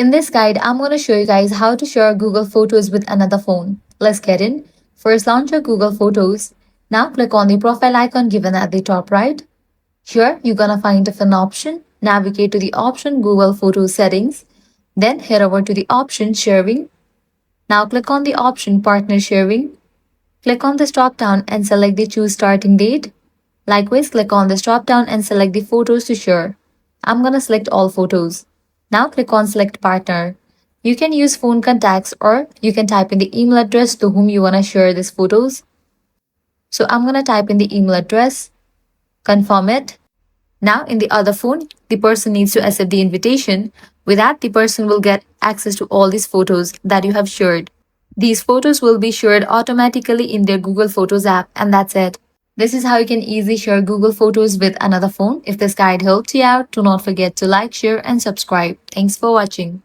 In this guide, I'm going to show you guys how to share Google Photos with another phone. Let's get in. First, launch your Google Photos. Now click on the profile icon given at the top right. Here, you're going to find different option. Navigate to the option Google Photos settings. Then head over to the option sharing. Now click on the option partner sharing. Click on this drop down and select the choose starting date. Likewise, click on this drop down and select the photos to share. I'm going to select all photos. Now click on select partner. You can use phone contacts or you can type in the email address to whom you want to share these photos. So I'm going to type in the email address, confirm it. Now in the other phone, the person needs to accept the invitation. With that, the person will get access to all these photos that you have shared. These photos will be shared automatically in their Google Photos app, and that's it. This is how you can easily share Google Photos with another phone. If this guide helped you out, do not forget to like, share, and subscribe. Thanks for watching.